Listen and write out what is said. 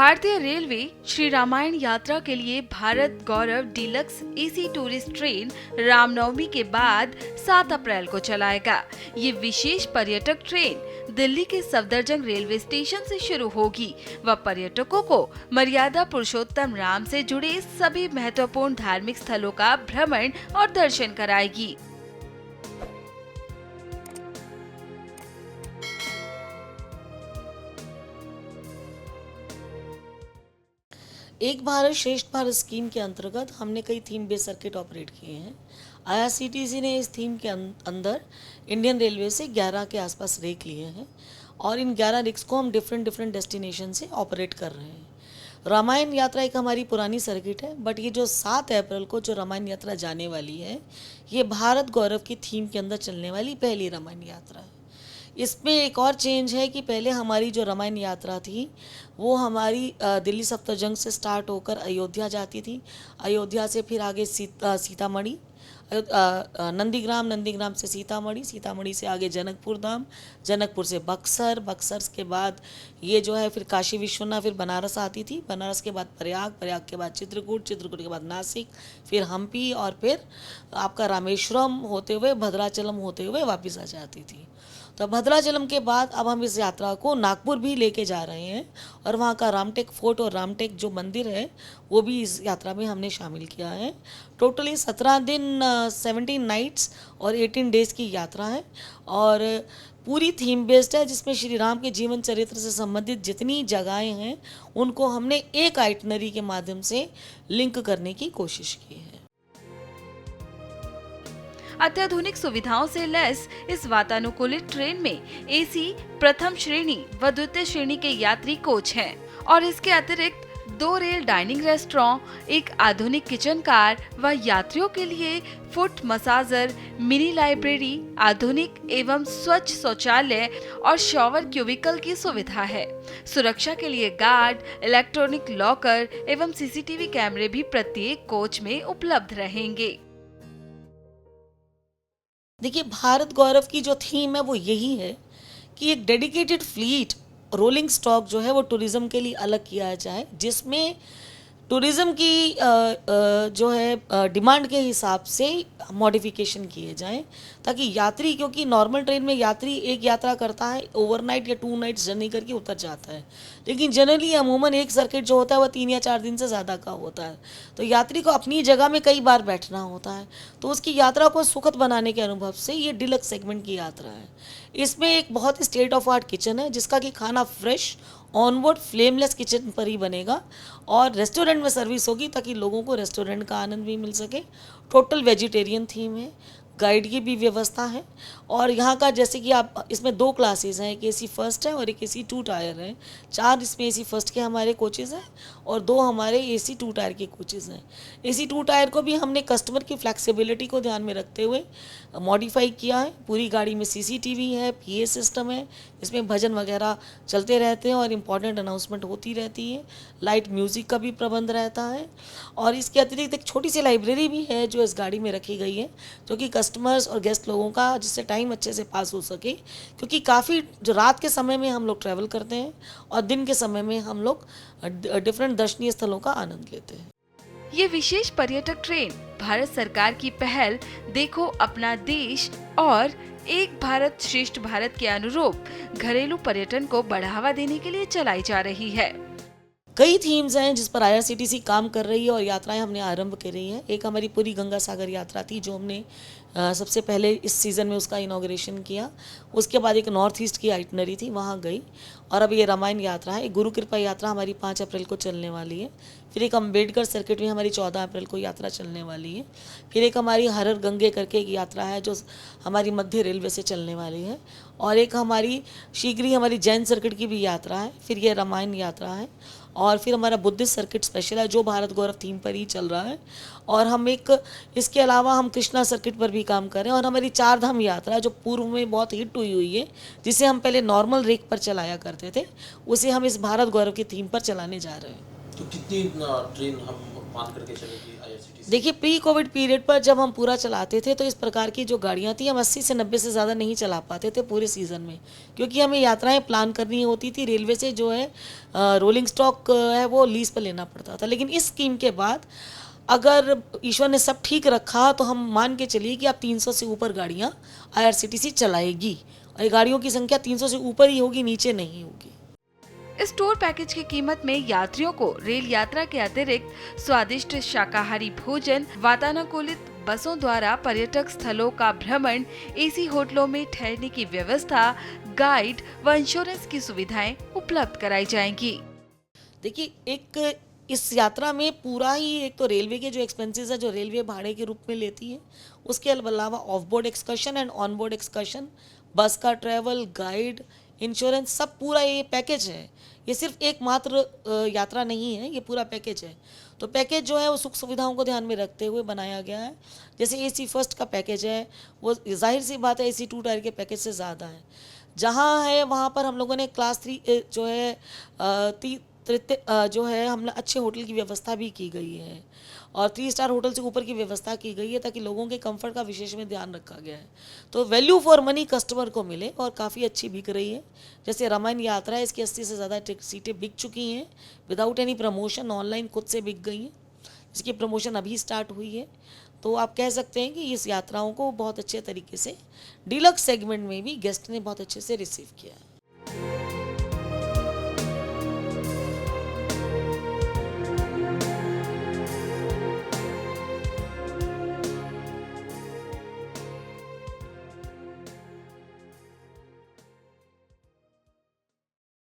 भारतीय रेलवे श्री रामायण यात्रा के लिए Bharat Gaurav deluxe AC tourist train Ramnavami के बाद 7 अप्रैल को चलाएगा। ये विशेष पर्यटक ट्रेन दिल्ली के सफदरजंग रेलवे स्टेशन से शुरू होगी व पर्यटकों को मर्यादा पुरुषोत्तम राम से जुड़े सभी महत्वपूर्ण धार्मिक स्थलों का भ्रमण और दर्शन कराएगी। एक भारत श्रेष्ठ भारत स्कीम के अंतर्गत हमने कई थीम बेस्ड सर्किट ऑपरेट किए हैं। आईआरसीटीसी ने इस थीम के अंदर इंडियन रेलवे से 11 के आसपास रेक लिए हैं और इन 11 रेक्स को हम डिफरेंट डेस्टिनेशन से ऑपरेट कर रहे हैं। रामायण यात्रा एक हमारी पुरानी सर्किट है, बट ये जो 7 अप्रैल को जो रामायण यात्रा जाने वाली है, ये भारत गौरव की थीम के अंदर चलने वाली पहली रामायण यात्रा है। इसमें एक और चेंज है कि पहले हमारी जो रामायण यात्रा थी वो हमारी दिल्ली सफदरजंग से स्टार्ट होकर अयोध्या जाती थी। अयोध्या से फिर आगे सीतामढ़ी, नंदीग्राम से सीतामढ़ी से आगे जनकपुर धाम, जनकपुर से बक्सर के बाद ये जो है फिर काशी विश्वनाथ, फिर बनारस आती थी, बनारस के बाद प्रयाग के बाद चित्रकूट के बाद नासिक, फिर हम्पी और फिर आपका रामेश्वरम होते हुए भद्राचलम होते हुए वापस आ जाती थी। तो भद्राचलम के बाद अब हम इस यात्रा को नागपुर भी लेके जा रहे हैं और वहाँ का रामटेक फोर्ट और रामटेक जो मंदिर है वो भी इस यात्रा में हमने शामिल किया है। टोटली 17 दिन 17 नाइट्स और 18 डेज़ की यात्रा है और पूरी थीम बेस्ड है, जिसमें श्री राम के जीवन चरित्र से संबंधित जितनी जगहें हैं उनको हमने एक आइटनरी के माध्यम से लिंक करने की कोशिश की है। अत्याधुनिक सुविधाओं से लैस इस वातानुकूलित ट्रेन में एसी प्रथम श्रेणी व द्वितीय श्रेणी के यात्री कोच हैं और इसके अतिरिक्त 2 रेल डाइनिंग रेस्टोरेंट, एक आधुनिक किचन कार व यात्रियों के लिए फुट मसाजर, मिनी लाइब्रेरी, आधुनिक एवं स्वच्छ शौचालय और शॉवर क्यूबिकल की सुविधा है। सुरक्षा के लिए गार्ड, इलेक्ट्रॉनिक लॉकर एवं सीसीटीवी कैमरे भी प्रत्येक कोच में उपलब्ध रहेंगे। देखिए, भारत गौरव की जो थीम है वो यही है कि एक डेडिकेटेड फ्लीट रोलिंग स्टॉक जो है वो टूरिज़्म के लिए अलग किया जाए, जिसमें टूरिज़्म की जो है डिमांड के हिसाब से मॉडिफिकेशन किए जाएं, ताकि यात्री, क्योंकि नॉर्मल ट्रेन में यात्री एक यात्रा करता है, ओवरनाइट या 2 नाइट्स जर्नी करके उतर जाता है, लेकिन जनरली अमूमन एक सर्किट जो होता है वो 3 या 4 दिन से ज़्यादा का होता है। तो यात्री को अपनी जगह में कई बार बैठना होता है, तो उसकी यात्रा को सुखद बनाने के अनुभव से ये डिलक्स सेगमेंट की यात्रा है। इसमें एक बहुत ही स्टेट ऑफ आर्ट किचन है, जिसका कि खाना फ्रेश ऑनबोर्ड फ्लेमलेस किचन पर ही बनेगा और रेस्टोरेंट में सर्विस होगी ताकि लोगों को रेस्टोरेंट का आनंद भी मिल सके। टोटल वेजिटेरियन थीम है, गाइड की भी व्यवस्था है और यहाँ का जैसे कि आप इसमें 2 क्लासेस हैं, एक एसी फर्स्ट है और एक एसी 2 टायर है। 4 इसमें एसी फर्स्ट के हमारे कोचेज़ हैं और 2 हमारे एसी 2 टायर के कोचेज़ हैं। एसी 2 टायर को भी हमने कस्टमर की फ्लैक्सिबिलिटी को ध्यान में रखते हुए मॉडिफाई किया है। पूरी गाड़ी में सीसीटीवी है, पीए सिस्टम है, इसमें भजन वगैरह चलते रहते हैं और इम्पॉर्टेंट अनाउंसमेंट होती रहती है। लाइट म्यूज़िक का भी प्रबंध रहता है और इसके अतिरिक्त एक छोटी सी लाइब्रेरी भी है जो इस गाड़ी में रखी गई है, जो कि कस्टमर्स और गेस्ट लोगों का जिससे टाइम अच्छे से पास हो सके, क्योंकि काफ़ी जो रात के समय में हम लोग ट्रैवल करते हैं और दिन के समय में हम लोग डिफरेंट दर्शनीय स्थलों का आनंद लेते हैं। ये विशेष पर्यटक ट्रेन भारत सरकार की पहल देखो अपना देश और एक भारत श्रेष्ठ भारत के अनुरूप घरेलू पर्यटन को बढ़ावा देने के लिए चलाई जा रही है। कई थीम्स हैं जिस पर आईआरसीटीसी काम कर रही है और यात्राएं हमने आरंभ करी हैं। एक हमारी पूरी गंगा सागर यात्रा थी जो हमने सबसे पहले इस सीज़न में उसका इनॉग्रेशन किया। उसके बाद एक नॉर्थ ईस्ट की आइटनरी थी, वहाँ गई और अब ये रामायण यात्रा है। एक गुरु कृपा यात्रा हमारी 5 अप्रैल को चलने वाली है। फिर एक अम्बेडकर सर्किट में हमारी 14 अप्रैल को यात्रा चलने वाली है। फिर एक हमारी हरर गंगे करके एक यात्रा है जो हमारी मध्य रेलवे से चलने वाली है और एक हमारी शीघ्र ही हमारी जैन सर्किट की भी यात्रा है। फिर ये रामायण यात्रा है और फिर हमारा बुद्धिस्ट सर्किट स्पेशल है जो भारत गौरव थीम पर ही चल रहा है और हम एक इसके अलावा हम कृष्णा सर्किट पर भी काम कर रहे हैं और हमारी 4 धाम यात्रा जो पूर्व में बहुत हिट हुई है, जिसे हम पहले नॉर्मल रेक पर चलाया करते थे, उसे हम इस भारत गौरव की थीम पर चलाने जा रहे हैं। तो कितनी ट्रेन हम मान करके चलेगी आईआरसीटीसी? देखिए, प्री कोविड पीरियड पर जब हम पूरा चलाते थे तो इस प्रकार की जो गाड़ियाँ थी हम 80 से 90 से ज़्यादा नहीं चला पाते थे पूरे सीज़न में, क्योंकि हमें यात्राएं प्लान करनी होती थी। रेलवे से जो है रोलिंग स्टॉक है वो लीज़ पर लेना पड़ता था। लेकिन इस स्कीम के बाद अगर ईश्वर ने सब ठीक रखा तो हम मान के चलिए कि अब 300 से ऊपर गाड़ियाँ IRCTC चलाएगी, और ये गाड़ियों की संख्या 300 से ऊपर ही होगी, नीचे नहीं होगी। इस टूर पैकेज की कीमत में यात्रियों को रेल यात्रा के अतिरिक्त स्वादिष्ट शाकाहारी भोजन, वातानुकूलित बसों द्वारा पर्यटक स्थलों का भ्रमण, एसी होटलों में ठहरने की व्यवस्था, गाइड व इंश्योरेंस की सुविधाएं उपलब्ध कराई जाएंगी। देखिए, एक इस यात्रा में पूरा ही एक तो रेलवे के जो एक्सपेंसेस है जो रेलवे भाड़े के रूप में लेती है, उसके अलावा of board excursion and on board excursion, बस का ट्रैवल, गाइड, इंश्योरेंस, सब पूरा ये पैकेज है। ये सिर्फ एकमात्र यात्रा नहीं है, ये पूरा पैकेज है। तो पैकेज जो है वो सुख सुविधाओं को ध्यान में रखते हुए बनाया गया है। जैसे AC फर्स्ट का पैकेज है वो जाहिर सी बात है AC 2 टायर के पैकेज से ज़्यादा है। जहाँ है वहाँ पर हम लोगों ने क्लास 3 जो है जो है हमने अच्छे होटल की व्यवस्था भी की गई है, और 3 स्टार होटल से ऊपर की व्यवस्था की गई है, ताकि लोगों के कंफर्ट का विशेष में ध्यान रखा गया है। तो वैल्यू फॉर मनी कस्टमर को मिले, और काफ़ी अच्छी बिक रही है। जैसे रामायण यात्रा है, इसकी 80 से ज़्यादा सीटें बिक चुकी हैं विदाउट एनी प्रमोशन, ऑनलाइन खुद से बिक गई हैं। इसकी प्रमोशन अभी स्टार्ट हुई है। तो आप कह सकते हैं कि इस यात्राओं को बहुत अच्छे तरीके से डीलक्स सेगमेंट में भी गेस्ट ने बहुत अच्छे से रिसीव किया है।